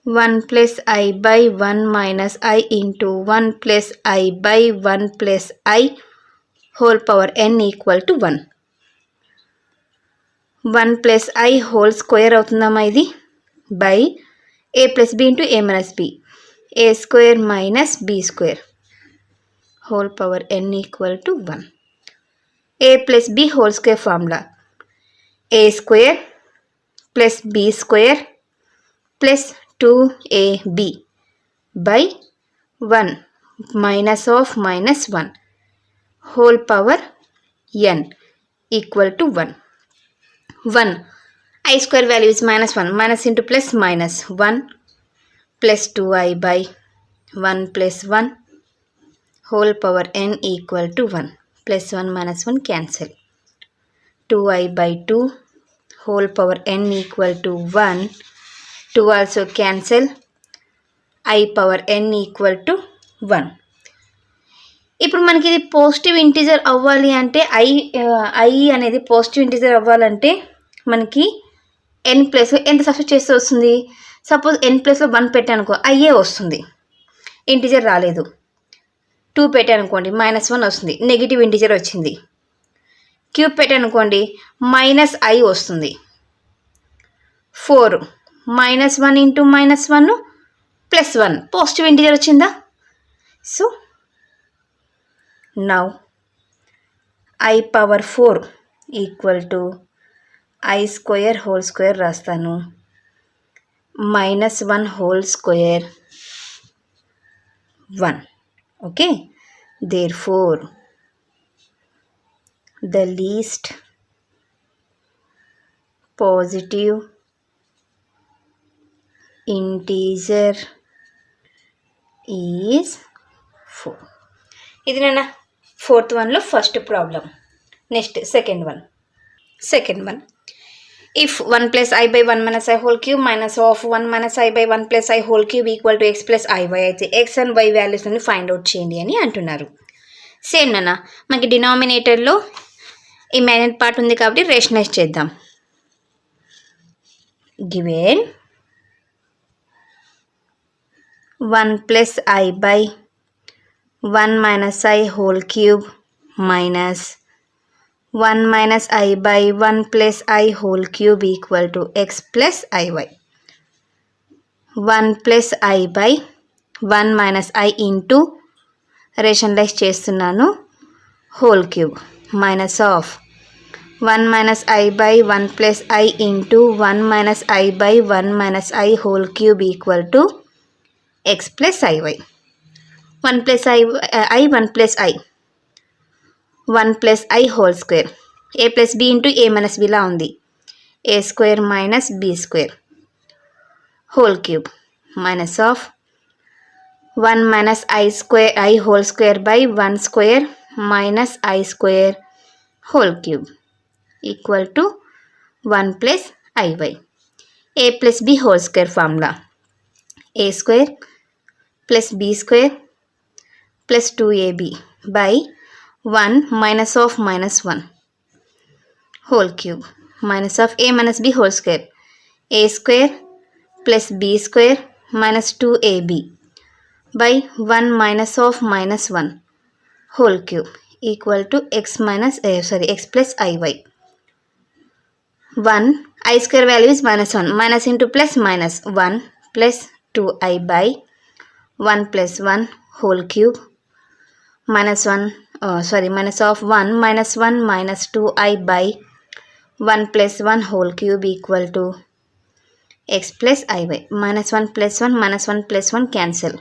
1 plus i by 1 minus i into 1 plus i by 1 plus i whole power n equal to 1. 1 plus i whole square అవుతుందమ్మా ఇది, by a plus b into a minus b, a square minus b square whole power n equal to 1. a plus b whole square formula a square plus b square plus 2ab by 1 minus of minus 1 whole power n equal to 1. 1 I square value is minus 1, minus into plus minus 1 plus 2i by 1 plus 1 whole power n equal to 1. Plus 1 minus 1 cancel. 2i by 2 whole power n equal to 1. 2 also cancel. I power n equal to 1. ఇప్పుడు మనకి ఇది positive integer అవ్వాలి అంటే i అనేది positive integer అవ్వాలంటే మనకి n plus ఎంత substitute చేస్తే వస్తుంది? సపోజ్ n ప్లస్లో 1 పెట్టానుకో అయ్యే వస్తుంది, ఇంటీజర్ రాలేదు. 2 పెట్టానుకోండి -1 వస్తుంది, నెగిటివ్ ఇంటీజర్ వచ్చింది. క్యూబ్ పెట్టానుకోండి -i వస్తుంది. 4 -1 ఇంటూ -1 +1 పాజిటివ్ ఇంటీజర్ వచ్చిందా? So now I power 4 equal to I square whole square రాస్తాను, -1 whole square 1. Okay, therefore the least positive integer is 4. ఇది నాన్న ఫోర్త్ వన్లో first problem. Next second one. If 1 plus I by 1 minus I whole cube minus of 1 minus I by 1 plus I whole cube equal to x plus I y అయితే x and y values అని find out చేయండి అని అంటున్నారు. Same నాన్న, మనకి డినామినేటర్లో imaginary part ఉంది కాబట్టి rationalise చేద్దాం. Given 1 plus I by 1 minus I whole cube minus 1 minus I by 1 plus I whole cube equal to x plus iy. 1 plus I by 1 minus I into rationalise చేస్తున్నాను whole cube minus of 1 minus I by 1 plus I into 1 minus I by 1 minus I whole cube equal to x plus iy. 1 plus I 1 plus I 1 plus I whole square, a plus b into a minus b లా ఉంది, a square minus b square whole cube minus of 1 minus I square I whole square by 1 square minus I square whole cube equal to 1 plus iy. A plus b whole square formula, a square plus b square plus 2ab by 1 minus of minus 1 whole cube minus of a minus b whole square, a square plus b square minus 2ab by 1 minus of minus 1 whole cube equal to x plus iy. 1 I square value is minus 1, minus into plus minus 1 plus 2I by 1 plus 1 whole cube minus of 1 minus 1 minus 2I by 1 plus 1 whole cube equal to x plus iy. Minus 1 plus 1 minus 1 plus 1 cancel,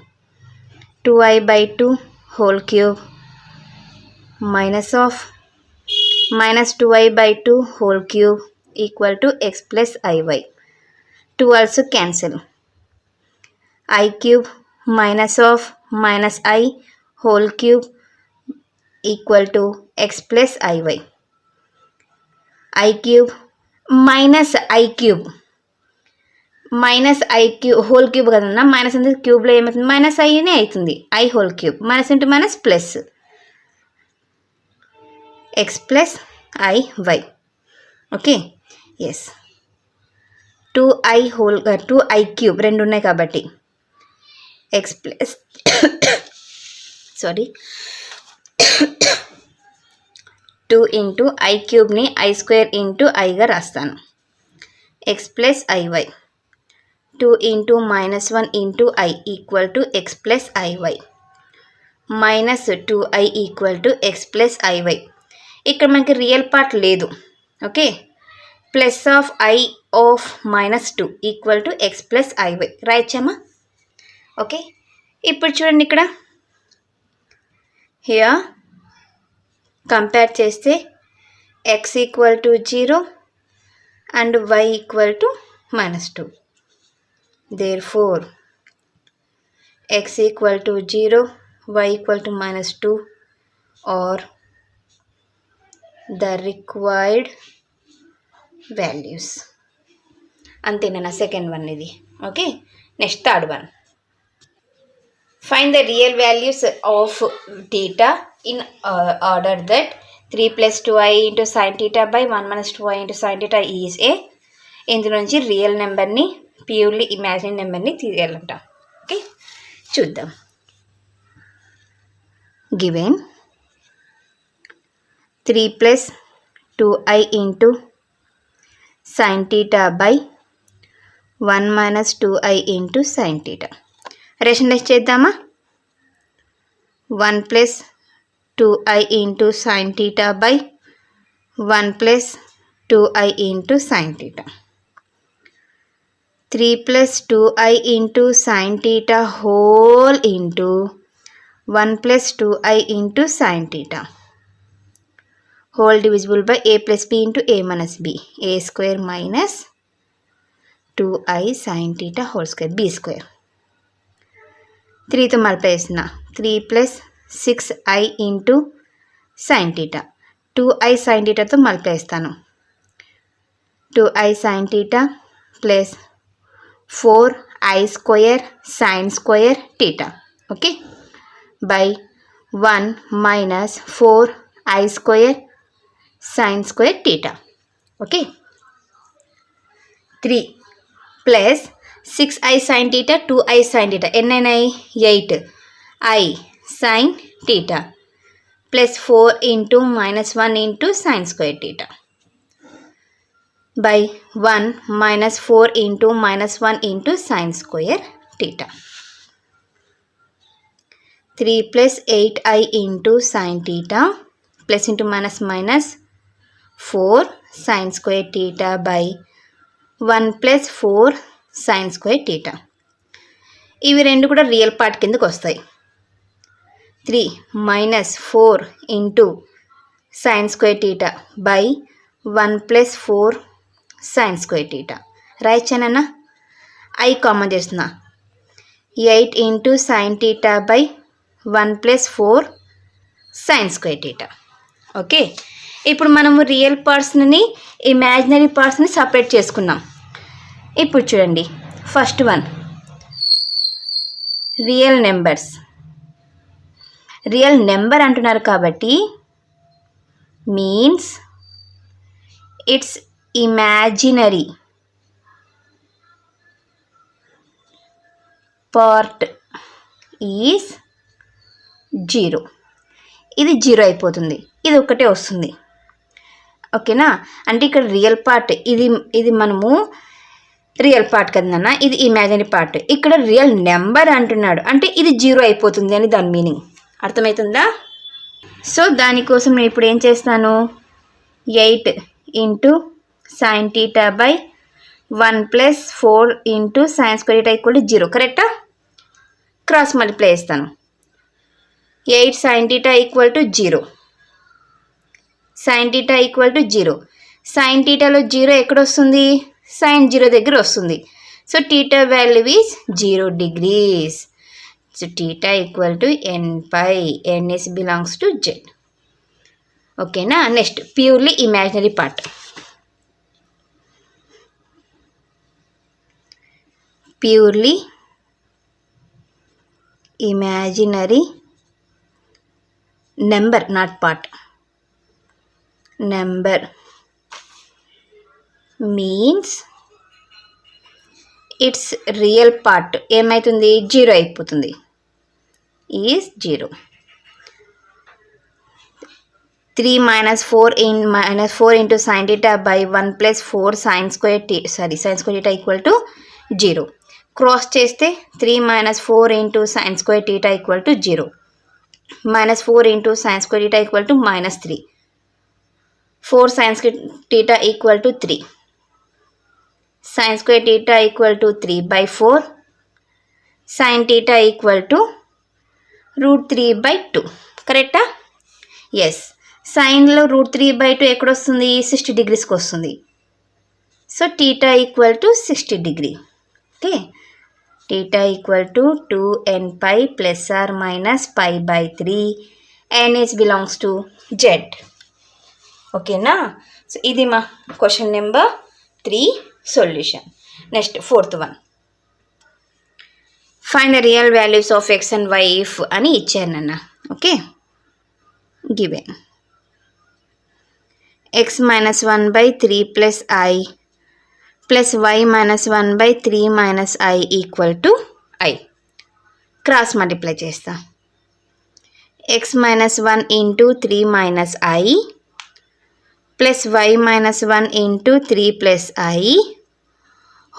2I by 2 whole cube minus of minus 2I by 2 whole cube equal to x plus iy. 2 also cancel, I cube minus of minus I whole cube equal to x plus iy. I cube minus I cube whole cube కదన్నా, minus అంటే క్యూబ్లో ఏమవుతుంది, minus ఐనే అవుతుంది, I whole cube minus into minus plus x plus iy. Okay, yes 2I cube రెండు ఉన్నాయి కాబట్టి x plus 2 ఇంటూ I క్యూబ్ని I స్క్వేర్ ఇంటూ ఐగా రాస్తాను, x plus iy. 2 into minus 1 into I equal to x plus iy minus 2I equal to x plus iy. ఇక్కడ మనకి రియల్ పార్ట్ లేదు. Okay, plus of I of minus 2 equal to x plus iy రాయచ్చమ్మా. Okay, ఇప్పుడు చూడండి ఇక్కడ here compare చేస్తే x equal to 0 and y equal to minus 2. Therefore x equal to 0, y equal to minus 2 are the required values. అంతేనా second one ఇది. Okay, next third one. Find the real values of theta in order that 3 plus 2i into sin theta by 1 minus 2i into sin theta is a. ఇందులో నుంచి real నెంబర్ని purely imagine నెంబర్ని తీయాలంట. Okay, చూద్దాం. Given 3 plus 2i into sin theta by 1 minus 2i into sin theta. Rationalise చేద్దామా. 1 plus 2i into sin theta by 1 plus 2i into sin theta. 3 plus 2i into sin theta whole into 1 plus 2i into sin theta whole divisible by a plus b into a minus b. A square minus 2i sin theta whole square b square. 3తో multiply చేస్తున్నా. 3 plus 6i into sin theta. 2i sin theta తో multiply చేస్తాను. 2i sin theta plus 4i square sin square theta. Okay. By 1 minus 4i square sin square theta. Okay. 3 plus 6i sin theta 2i sin theta. N9i 8i sin theta plus 4 into minus 1 into sin square theta. By 1 minus 4 into minus 1 into sin square theta. 3 plus 8i into sin theta plus into minus minus 4 sin square theta by 1 plus 4 sin square theta. ఇవి రెండు కూడా real part కిందకు వస్తాయి. 3 minus 4 into sin square theta by 1 plus 4 sin square theta. రాయచ్చానన్నా i common చేస్తున్నా. 8 into sin theta by 1 plus 4 sin square theta. Okay. ఇప్పుడు మనము real పార్ట్స్ని ఇమాజినరీ పార్ట్స్ని సపరేట్ చేసుకున్నాం. ఇప్పుడు చూడండి, first one real numbers. Real number అంటున్నారు కాబట్టి means it's imaginary part is 0. ఇది 0 అయిపోతుంది, ఇది ఒకటే వస్తుంది. ఓకేనా? అంటే ఇక్కడ రియల్ పార్ట్ ఇది మనము రియల్ పార్ట్ కదన్నా, ఇది ఇమాజినరీ పార్ట్. ఇక్కడ రియల్ నెంబర్ అంటున్నాడు అంటే ఇది 0 అయిపోతుంది అని దాని మీనింగ్. అర్థమవుతుందా? సో దానికోసం నేను ఇప్పుడు ఏం చేస్తాను, 8 into sin theta by 1 plus 4 into sin square theta equal to 0. కరెక్టా? క్రాస్ మల్టిప్లై చేస్తాను. 8 sin theta equal to 0. sin theta equal to 0. sin thetaలో 0 ఎక్కడ వస్తుంది? sin 0 దగ్గర వస్తుంది. So theta value is 0 degrees. So theta equal to n pi. n is belongs to z. ఓకేనా? Next purely imaginary part. Purely imaginary number, not part. Number means it's real part ఏమవుతుంది? 0 అయిపోతుంది. Is 0. 3 minus 4 into sin theta by 1 plus 4 sin square theta equal to 0. Cross చేస్తే 3 minus 4 into sin square theta equal to 0. minus 4 into sin square theta equal to minus 3. 4 sin square theta equal to 3. sin square theta equal to 3 by 4. sin theta equal to root 3 by 2. కరెక్టా? Yes. సైన్లో route 3 by 2 ఎక్కడ వస్తుంది? 60 degreesకి వస్తుంది. So theta equal to 60 degree. Okay. theta equal to 2n pi plus or minus pi by 3. n is belongs to z. ఓకేనా? So ఇది మా question number 3 solution. Next fourth one, find the real values of x and y if అని ఇచ్చానన్న. Okay. Given x minus 1 by 3 plus I plus y minus 1 by 3 minus I equal to I. Cross multiply చేస్తా. x minus 1 into 3 minus I plus y minus 1 into 3 plus I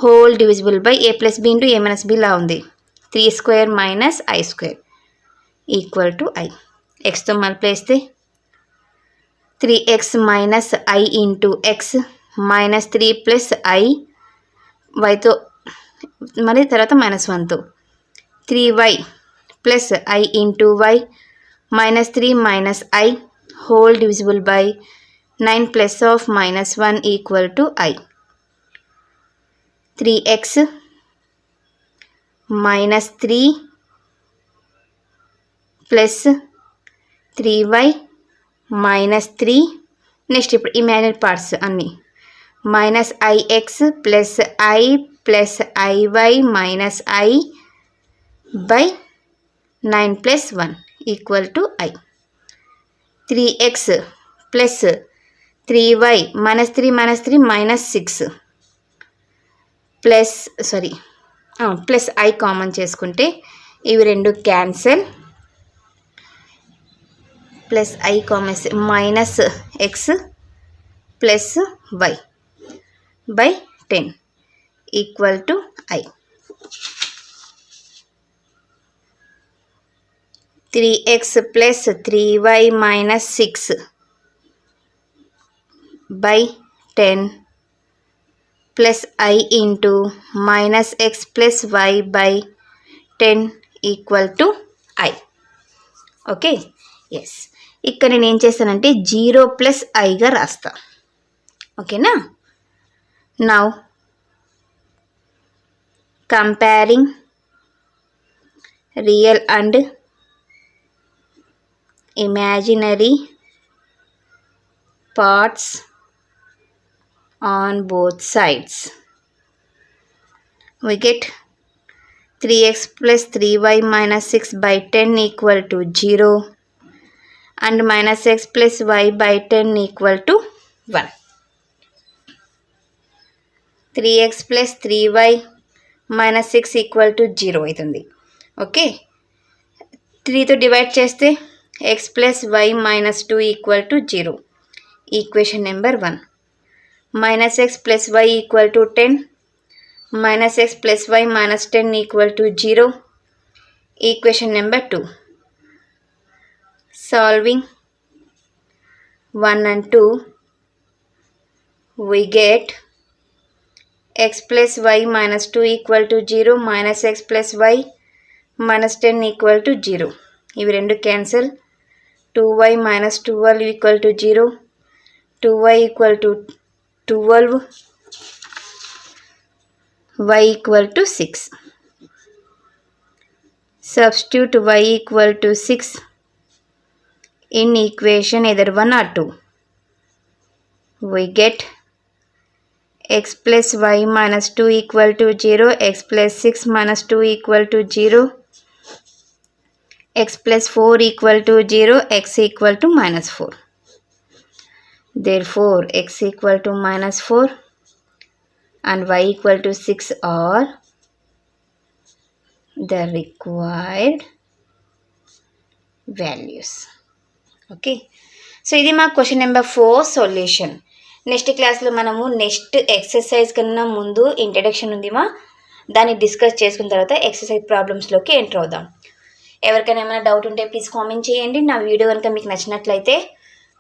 whole divisible by a plus b into a minus b లా ఉంది. 3 square minus I square equal to I. ఎక్స్తో multiply చేస్తే 3x minus i into x minus 3 plus i వైతో మరి తర్వాత -1తో 3y plus i into y minus 3 minus i whole divisible by 9 plus of -1 equal to i 3x minus 3 plus 3y minus 3 next ఇప్పుడు imaginary parts అన్నీ minus i x plus i plus i y minus i by 9 plus 1 equal to i 3x plus 3y -3 minus 6 plus i common చేసుకుంటే ఇవి రెండు cancel plus i common minus x plus y by 10 equal to i 3x plus 3y minus 6 by 10 plus i into minus x plus y by 10 equal to i. Okay, yes. ఇక్కడ నేను ఏం చేస్తానంటే 0 ప్లస్ ఐగా రాస్తా. ఓకేనా? Now comparing real and imaginary parts on both sides. We get 3x plus 3y minus 6 by 10 equal to 0 and minus x plus y by 10 equal to 1. 3x plus 3y minus 6 equal to 0 అవుతుంది. Okay, 3తో divide చేస్తే x plus y minus 2 equal to 0. Equation number 1. Minus x plus y equal to 10. Minus x plus y minus 10 equal to 0. Equation number 2. Solving 1 and 2, we get x plus y minus 2 equal to 0 minus x plus y minus 10 equal to 0. ఇవి రెండు cancel. 2y minus 12 equal to 0. 2y equal to 12. Y equal to 6. Substitute y equal to 6 in equation either 1 or 2. We get x plus y minus 2 equal to 0. X plus 6 minus 2 equal to 0. X plus 4 equal to 0, x equal to minus 4. Therefore, x equal to minus 4 and y equal to 6 are the required values. Okay. So, ఇది మా question number 4 solution. Next క్లాస్లో మనము next exercise కన్నా ముందు introduction ఉందిమా, దాన్ని discuss చేసుకున్న తర్వాత exercise ప్రాబ్లమ్స్లోకి enter అవుదాం. ఎవరికైనా ఏమైనా డౌట్ ఉంటే ప్లీజ్ కామెంట్ చేయండి. నా వీడియో కనుక మీకు నచ్చినట్లయితే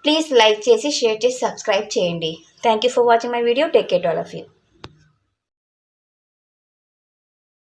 ప్లీజ్ లైక్ చేసి షేర్ చేసి సబ్స్క్రైబ్ చేయండి. Thank you for watching my video. Take care all of you.